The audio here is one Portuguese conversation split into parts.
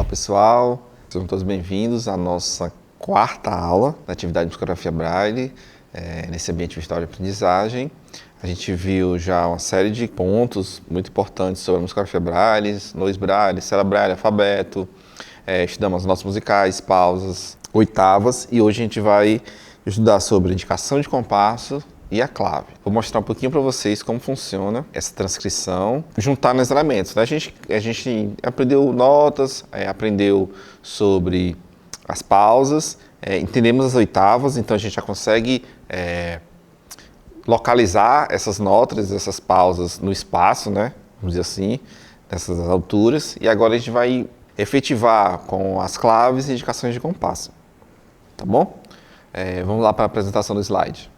pessoal, sejam todos bem-vindos à nossa quarta aula da atividade de psicografia Braille, nesse ambiente virtual de aprendizagem. A gente viu já uma série de pontos muito importantes sobre a psicografia Braille, Nois Braille, Cela Braille, alfabeto, estudamos as notas musicais, pausas, oitavas, e hoje a gente vai estudar sobre indicação de compasso e a clave. Vou mostrar um pouquinho para vocês como funciona essa transcrição, juntar nos elementos. A gente aprendeu notas, aprendeu sobre as pausas, entendemos as oitavas, então a gente já consegue localizar essas notas, essas pausas no espaço, né? Vamos dizer assim, nessas alturas. E agora a gente vai efetivar com as claves e indicações de compasso. Tá bom? Vamos lá para a apresentação do slide.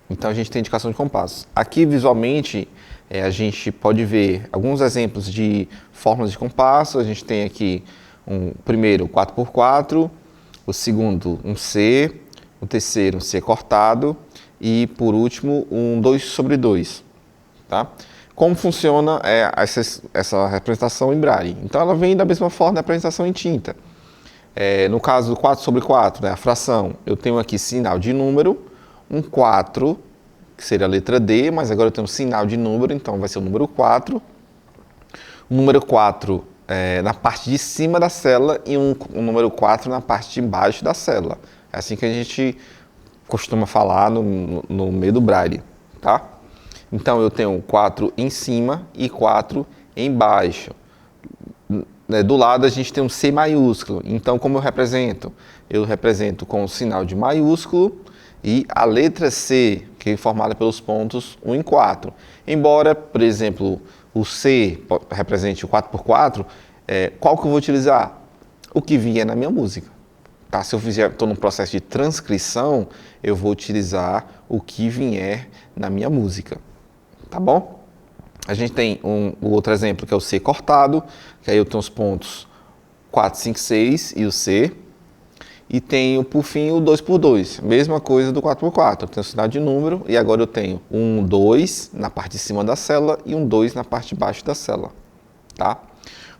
Então a gente tem indicação de compasso. Aqui visualmente a gente pode ver alguns exemplos de fórmulas de compasso. A gente tem aqui primeiro 4x4, o segundo um C, o terceiro um C cortado e por último um 2/2. Tá? Como funciona essa representação em Braille? Então ela vem da mesma forma da apresentação em tinta. No caso do 4/4, né, a fração, eu tenho aqui sinal de número, um 4, que seria a letra D, mas agora eu tenho um sinal de número, então vai ser o número 4. O número 4 na parte de cima da célula e um número 4 na parte de baixo da célula. É assim que a gente costuma falar no meio do Braille, tá? Então eu tenho 4 em cima e 4 embaixo. Do lado a gente tem um C maiúsculo, então como eu represento? Eu represento com o sinal de maiúsculo e a letra C, que é formada pelos pontos 1 em 4. Embora, por exemplo, o C represente o 4x4, qual que eu vou utilizar? O que vier na minha música. Tá? Se eu estou num processo de transcrição, eu vou utilizar o que vier na minha música. Tá bom? A gente tem o outro exemplo, que é o C cortado, que aí eu tenho os pontos 4, 5, 6 e o C. E tenho, por fim, o 2x2, mesma coisa do 4x4. Eu tenho o sinal de número e agora eu tenho um 2 na parte de cima da célula e um 2 na parte de baixo da célula. Tá?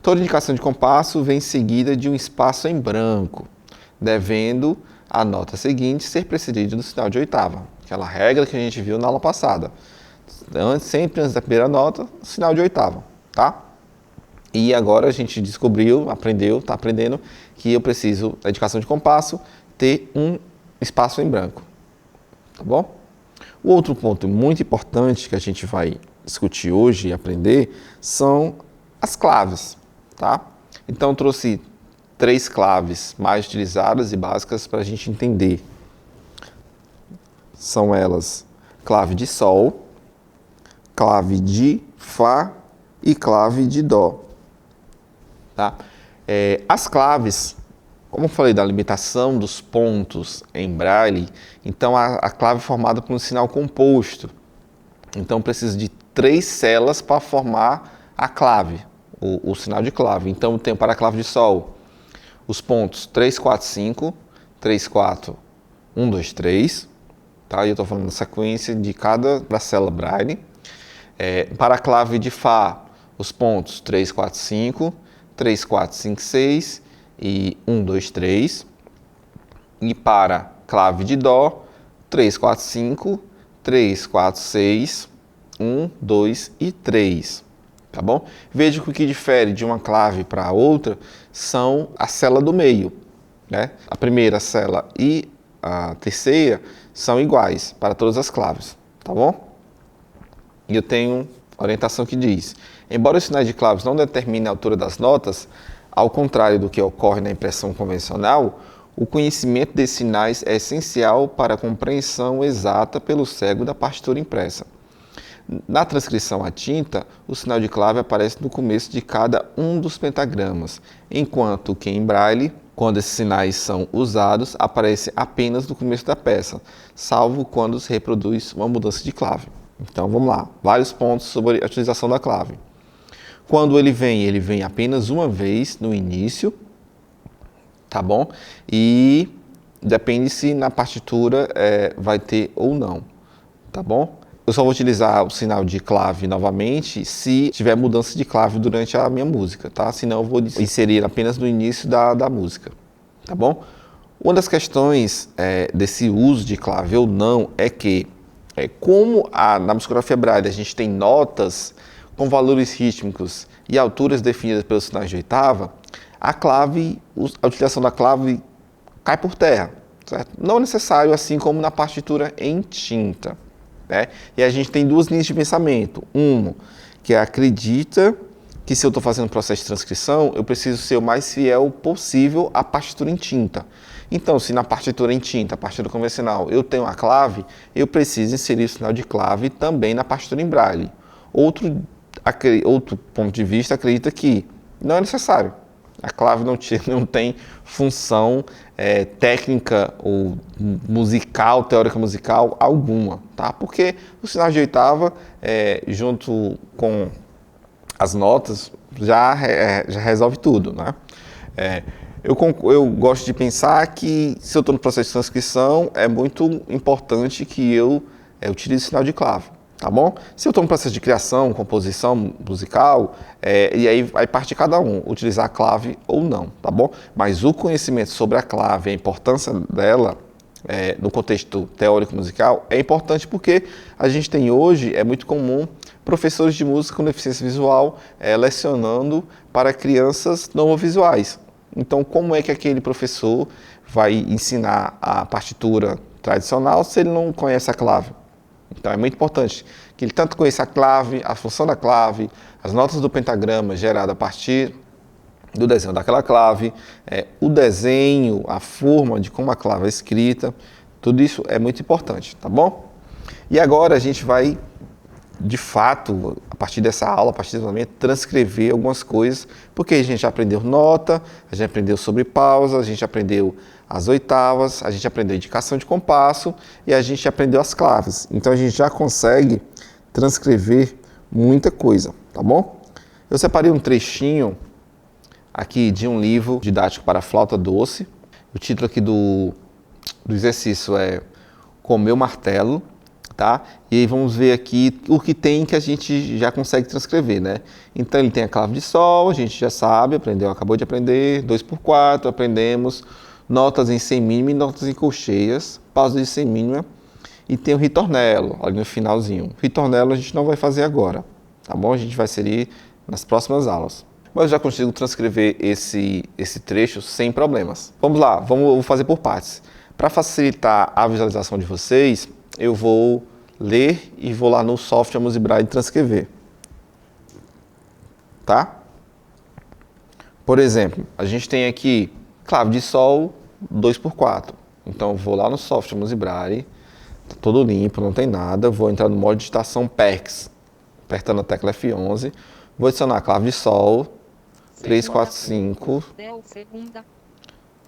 Toda indicação de compasso vem seguida de um espaço em branco, devendo a nota seguinte ser precedida do sinal de oitava. Aquela regra que a gente viu na aula passada. Sempre antes da primeira nota, sinal de oitava. Tá? E agora a gente descobriu, está aprendendo, que eu preciso, da indicação de compasso, ter um espaço em branco. Tá bom? O outro ponto muito importante que a gente vai discutir hoje e aprender são as claves. Tá? Então eu trouxe 3 claves mais utilizadas e básicas para a gente entender. São elas clave de Sol, clave de Fá e clave de Dó. Tá? As claves, como eu falei da limitação dos pontos em Braille, então a clave é formada por um sinal composto. Então preciso de 3 células para formar a clave, o sinal de clave. Então eu tenho para a clave de Sol os pontos 3, 4, 5, 3, 4, 1, 2, 3. Tá? E eu estou falando da sequência de cada da célula Braille. Para a clave de Fá, os pontos 3, 4, 5, 3, 4, 5, 6 e 1, 2, 3. E para a clave de Dó, 3, 4, 5, 3, 4, 6, 1, 2 e 3. Tá bom? Veja que o que difere de uma clave para a outra são a célula do meio. Né? A primeira célula e a terceira são iguais para todas as claves. Tá bom? E eu tenho orientação que diz: embora os sinais de claves não determinem a altura das notas, ao contrário do que ocorre na impressão convencional, o conhecimento desses sinais é essencial para a compreensão exata pelo cego da partitura impressa. Na transcrição à tinta, o sinal de clave aparece no começo de cada um dos pentagramas, enquanto que em Braille, quando esses sinais são usados, aparece apenas no começo da peça, salvo quando se reproduz uma mudança de clave. Então vamos lá, vários pontos sobre a utilização da clave. Quando ele vem apenas uma vez no início, tá bom? E depende se na partitura vai ter ou não, tá bom? Eu só vou utilizar o sinal de clave novamente se tiver mudança de clave durante a minha música, tá? Senão eu vou inserir apenas no início da música, tá bom? Uma das questões desse uso de clave ou não é que, como na musicografia Braille a gente tem notas com valores rítmicos e alturas definidas pelos sinais de oitava, a utilização da clave cai por terra, certo? Não é necessário, assim como na partitura em tinta, né? E a gente tem duas linhas de pensamento. Uma, que acredita que se eu estou fazendo processo de transcrição, eu preciso ser o mais fiel possível à partitura em tinta. Então, se na partitura em tinta, a partitura convencional, eu tenho a clave, eu preciso inserir o sinal de clave também na partitura em Braille. Outro ponto de vista acredita que não é necessário. A clave não tem função técnica ou musical, teórica musical alguma, tá? Porque o sinal de oitava, junto com as notas, já resolve tudo, né? Eu gosto de pensar que, se eu estou no processo de transcrição, é muito importante que eu utilize o sinal de clave, tá bom? Se eu estou no processo de criação, composição musical, e aí vai parte de cada um, utilizar a clave ou não, tá bom? Mas o conhecimento sobre a clave, a importância dela, no contexto teórico musical, é importante porque a gente tem hoje, é muito comum, professores de música com deficiência visual lecionando para crianças não visuais. Então, como é que aquele professor vai ensinar a partitura tradicional se ele não conhece a clave? Então, é muito importante que ele tanto conheça a clave, a função da clave, as notas do pentagrama gerado a partir do desenho daquela clave, o desenho, a forma de como a clave é escrita, tudo isso é muito importante, tá bom? E agora a gente vai, de fato, a partir dessa aula, a partir desse momento, transcrever algumas coisas, porque a gente já aprendeu nota, a gente aprendeu sobre pausa, a gente aprendeu as oitavas, a gente aprendeu indicação de compasso e a gente aprendeu as claves. Então a gente já consegue transcrever muita coisa, tá bom? Eu separei um trechinho aqui de um livro didático para flauta doce. O título aqui do exercício é Com Meu Martelo. Tá? E aí vamos ver aqui o que tem que a gente já consegue transcrever, né? Então ele tem a clave de sol, a gente já sabe, acabou de aprender, 2/4, aprendemos notas em semínima e notas em colcheias, pausa de semínima, e tem o ritornello, ali no finalzinho. O ritornello a gente não vai fazer agora, tá bom? A gente vai inserir nas próximas aulas. Mas eu já consigo transcrever esse trecho sem problemas. Vamos lá, vou fazer por partes. Para facilitar a visualização de vocês, eu vou ler e vou lá no software Music Braille transcrever, tá? Por exemplo, a gente tem aqui clave de sol 2/4. Então eu vou lá no software Music Braille, tá todo limpo, não tem nada. Vou entrar no modo de digitação PEX, apertando a tecla F11. Vou adicionar a clave de sol 3, 4, 5.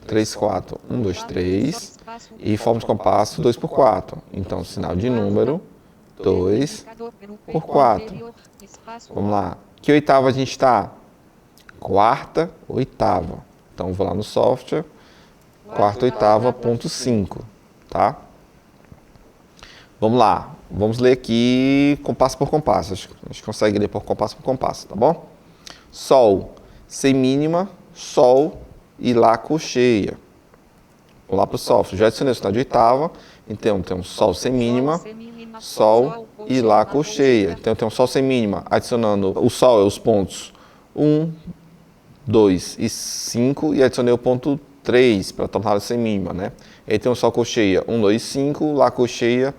3, 4, 1, 2, 3 e forma de compasso 2/4. Então, sinal de número 2/4. Vamos lá. Que oitava a gente está? Quarta oitava. Então, vou lá no software, quarta oitava, ponto 5, tá? Vamos lá. Vamos ler aqui compasso por compasso. A gente consegue ler por compasso, tá bom? Sol, semínima, sol e lá colcheia. Vou lá para o software, já adicionei o sinal de oitava, então tem um sol semínima, sol e lá colcheia. Então tem um sol semínima, adicionando o sol é os pontos 1, 2 e 5 e adicionei o ponto 3 para torná-lo semínima, né? Aí tem um sol colcheia 1, 2 e 5, lá colcheia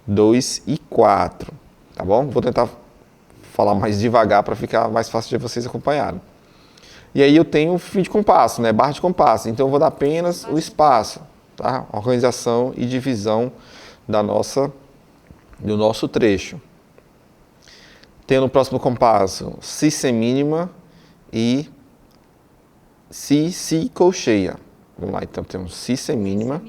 2 e 4, tá bom? Vou tentar falar mais devagar para ficar mais fácil de vocês acompanharem. E aí eu tenho fim de compasso, né? Barra de compasso. Então eu vou dar apenas o espaço, tá? Organização e divisão do nosso trecho. Tem no próximo compasso si semínima e si colcheia. Vamos lá, então temos si semínima,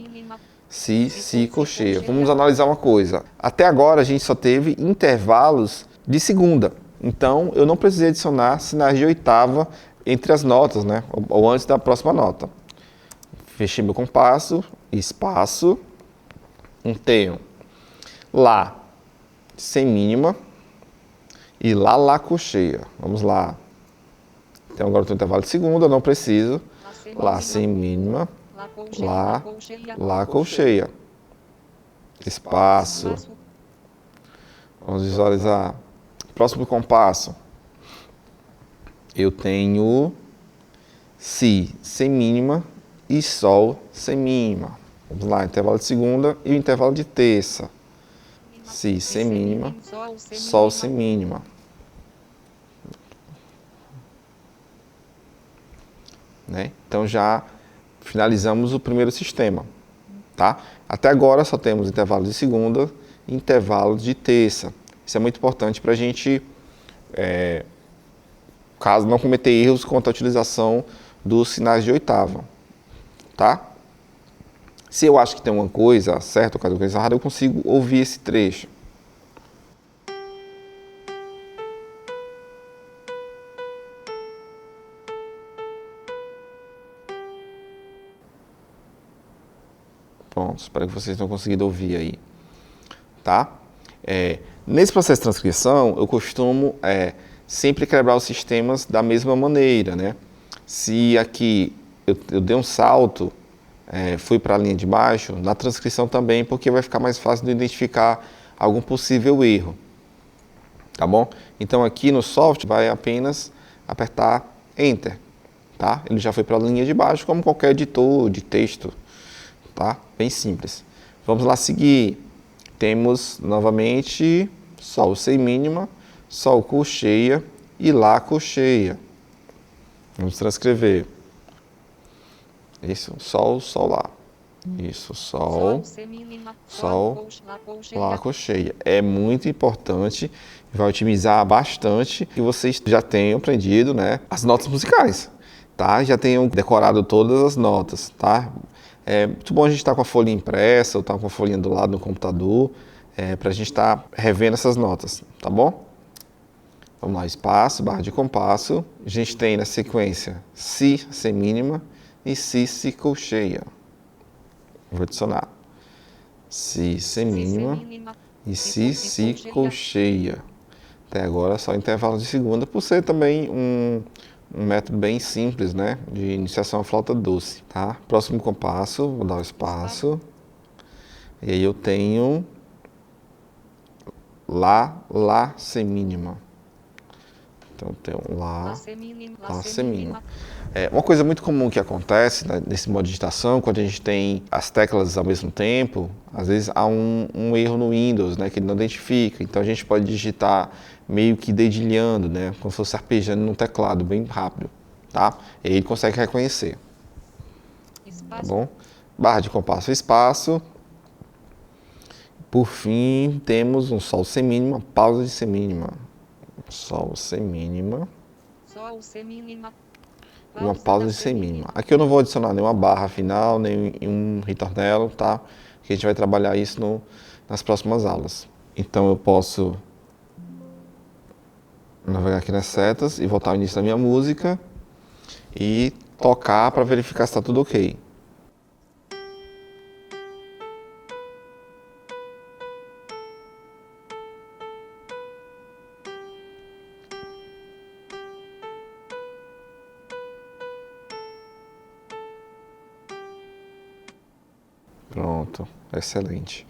si colcheia. Vamos analisar uma coisa. Até agora a gente só teve intervalos de segunda. Então eu não precisei adicionar sinais de oitava entre as notas, né? Ou antes da próxima nota. Fechei meu compasso, espaço, tenho lá semínima e lá colcheia. Vamos lá. Então agora eu tenho intervalo de segunda, não preciso. Lá semínima, lá colcheia. Espaço. Vamos visualizar. Próximo compasso. Eu tenho si semínima e sol semínima. Vamos lá, intervalo de segunda e o intervalo de terça. Si semínima, sol semínima. Né? Então já finalizamos o primeiro sistema. Tá? Até agora só temos intervalo de segunda e intervalo de terça. Isso é muito importante para a gente, caso não cometer erros quanto à utilização dos sinais de oitava. Tá? Se eu acho que tem uma coisa certa ou alguma coisa errada, eu consigo ouvir esse trecho. Pronto, espero que vocês tenham conseguido ouvir aí. Tá? Nesse processo de transcrição, eu costumo sempre quebrar os sistemas da mesma maneira, né? Se aqui eu dei um salto, fui para a linha de baixo, na transcrição também, porque vai ficar mais fácil de identificar algum possível erro. Tá bom? Então aqui no software vai apenas apertar Enter. Tá? Ele já foi para a linha de baixo, como qualquer editor de texto. Tá? Bem simples. Vamos lá seguir. Temos novamente sol semínima, sol colcheia e lá colcheia. Vamos transcrever. Isso, sol, sol, lá. Isso, sol, sol, lá colcheia. É muito importante, vai otimizar bastante que vocês já tenham aprendido, né, as notas musicais, tá? Já tenham decorado todas as notas, tá? É muito bom a gente estar com a folha impressa ou estar com a folhinha do lado no computador, para a gente estar revendo essas notas, tá bom? Vamos lá, espaço, barra de compasso. A gente tem na sequência si semínima e si colcheia. Vou adicionar si semínima e si colcheia. Até agora só intervalo de segunda, por ser também um método bem simples, né, de iniciação à flauta doce, tá? Próximo compasso, vou dar o espaço. E aí eu tenho lá semínima. Então eu tenho lá semínima. Uma coisa muito comum que acontece, né, nesse modo de digitação, quando a gente tem as teclas ao mesmo tempo, às vezes há um erro no Windows, né, que ele não identifica. Então a gente pode digitar meio que dedilhando, né, como se fosse arpejando num teclado bem rápido, tá? E aí ele consegue reconhecer. Tá bom? Barra de compasso, espaço. Por fim, temos um sol semínima, pausa de semínima. Sol semínima. Sol semínima. E uma pausa de semínima. Aqui eu não vou adicionar nenhuma barra final, nem um ritornelo, tá? Que a gente vai trabalhar isso nas próximas aulas. Então eu posso navegar aqui nas setas e voltar ao início da minha música e tocar para verificar se está tudo ok. Pronto, excelente.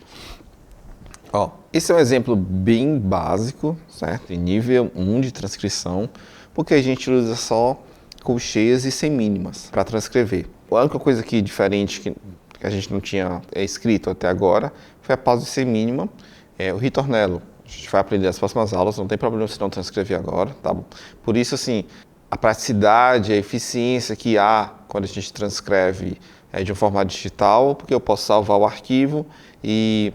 Ó, esse é um exemplo bem básico, certo? Em nível 1 de transcrição, porque a gente usa só colcheias e semínimas para transcrever. A única coisa aqui diferente que a gente não tinha escrito até agora foi a pausa de semínima, o ritornelo. A gente vai aprender nas próximas aulas, não tem problema se não transcrever agora, tá bom? Por isso, assim, a praticidade, a eficiência que há quando a gente transcreve de um formato digital, porque eu posso salvar o arquivo e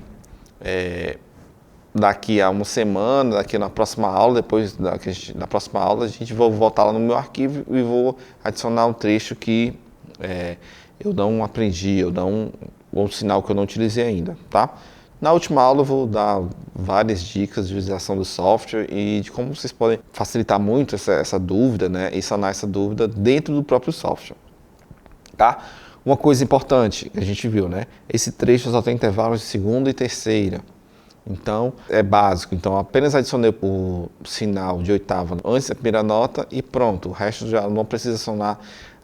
daqui a uma semana, daqui na próxima aula, depois na próxima aula, a gente vai voltar lá no meu arquivo e vou adicionar um trecho que eu não aprendi, eu não, um sinal que eu não utilizei ainda, tá? Na última aula eu vou dar várias dicas de utilização do software e de como vocês podem facilitar muito essa dúvida, né, e sanar essa dúvida dentro do próprio software, tá? Uma coisa importante que a gente viu, né, esse trecho só tem intervalos de segunda e terceira. Então, é básico. Então, apenas adicionei o sinal de oitava antes da primeira nota e pronto. O resto já não precisa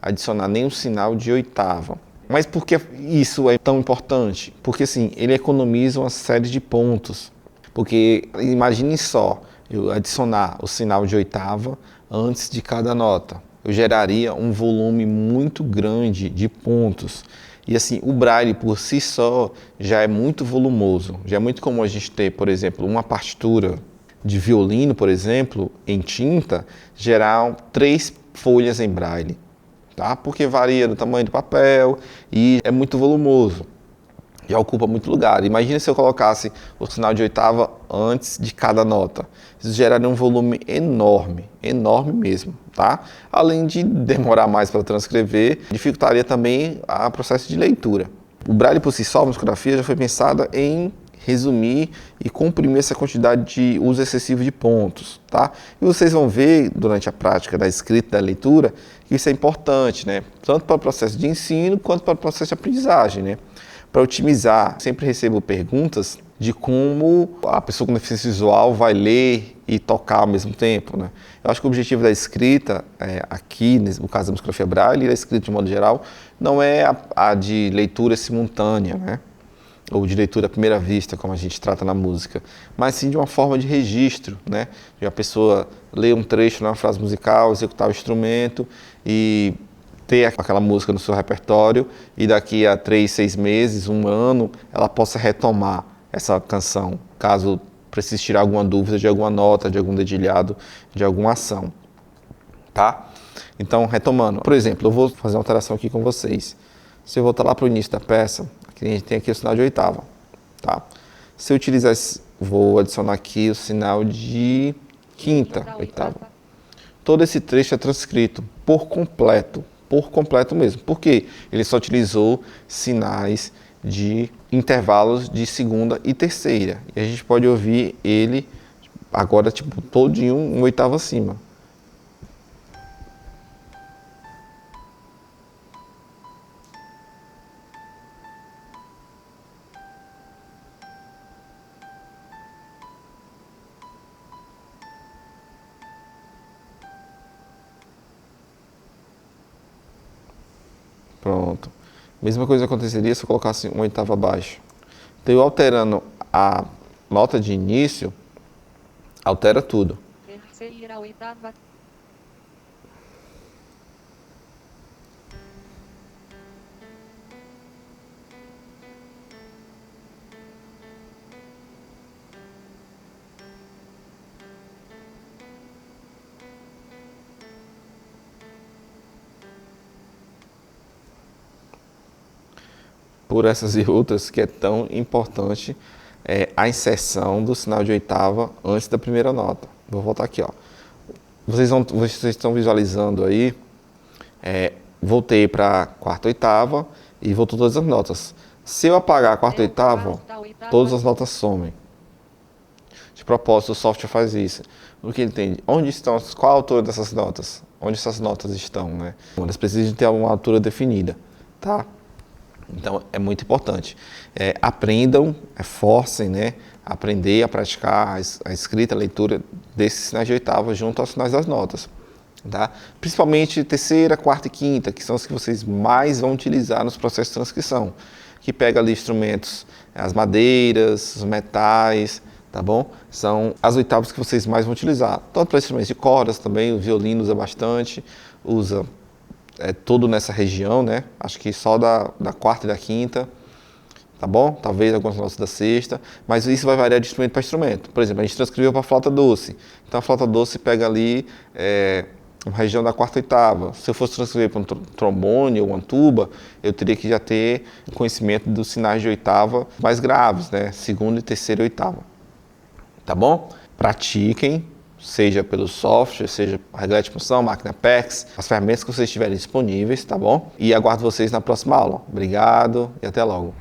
adicionar nenhum sinal de oitava. Mas por que isso é tão importante? Porque, assim, ele economiza uma série de pontos. Porque, imagine só, eu adicionar o sinal de oitava antes de cada nota. Eu geraria um volume muito grande de pontos. E assim, o braille por si só já é muito volumoso. Já é muito comum a gente ter, por exemplo, uma partitura de violino, por exemplo, em tinta, gerar 3 folhas em braille, tá? Porque varia do tamanho do papel e é muito volumoso. Já ocupa muito lugar. Imagina se eu colocasse o sinal de oitava antes de cada nota. Isso geraria um volume enorme, enorme mesmo, tá? Além de demorar mais para transcrever, dificultaria também o processo de leitura. O braille por si só, a musicografia, já foi pensada em resumir e comprimir essa quantidade de uso excessivo de pontos, tá? E vocês vão ver durante a prática da escrita e da leitura que isso é importante, né? Tanto para o processo de ensino quanto para o processo de aprendizagem, né? Para otimizar, sempre recebo perguntas de como a pessoa com deficiência visual vai ler e tocar ao mesmo tempo, né? Eu acho que o objetivo da escrita, aqui, no caso da musicografia braille, e da escrita de modo geral, não é a de leitura simultânea, né? Ou de leitura à primeira vista, como a gente trata na música, mas sim de uma forma de registro, né? De uma pessoa ler um trecho numa frase musical, executar o instrumento e ter aquela música no seu repertório e daqui a 3, 6 meses, 1 ano, ela possa retomar essa canção, caso precise tirar alguma dúvida de alguma nota, de algum dedilhado, de alguma ação, tá? Então, retomando, por exemplo, eu vou fazer uma alteração aqui com vocês. Se eu voltar lá para o início da peça, a gente tem aqui o sinal de oitava, tá? Se eu utilizar vou adicionar aqui o sinal de quinta, oitava. Todo esse trecho é transcrito por completo mesmo. Por quê? Ele só utilizou sinais de intervalos de segunda e terceira. E a gente pode ouvir ele agora, tipo, todinho, uma oitava acima. Pronto. Mesma coisa aconteceria se eu colocasse uma oitava abaixo. Então, eu alterando a nota de início, altera tudo. Terceira oitava. Por essas e outras, que é tão importante a inserção do sinal de oitava antes da primeira nota. Vou voltar aqui, ó. Vocês estão visualizando aí, voltei para a quarta oitava e voltou todas as notas. Se eu apagar a quarta oitava, todas as notas somem. De propósito, o software faz isso. O que ele entende? Onde estão, qual a altura dessas notas? Onde essas notas estão, né? Elas precisam ter uma altura definida, tá? Então, é muito importante. Aprendam, forcem, né? Aprender a praticar a escrita, a leitura desses sinais de oitava junto aos sinais das notas. Tá? Principalmente terceira, quarta e quinta, que são os que vocês mais vão utilizar nos processos de transcrição. Que pega ali instrumentos, as madeiras, os metais, tá bom? São as oitavas que vocês mais vão utilizar. Tanto para instrumentos de cordas também, o violino usa bastante, usa tudo nessa região, né? Acho que só da quarta e da quinta, tá bom? Talvez algumas notas da sexta, mas isso vai variar de instrumento para instrumento. Por exemplo, a gente transcreveu para a flauta doce. Então a flauta doce pega ali uma região da quarta oitava. Se eu fosse transcrever para um trombone ou uma tuba, eu teria que já ter conhecimento dos sinais de oitava mais graves, né? Segunda e terceira oitava. Tá bom? Pratiquem. Seja pelo software, seja reglete de função, máquina PEX, as ferramentas que vocês tiverem disponíveis, tá bom? E aguardo vocês na próxima aula. Obrigado e até logo.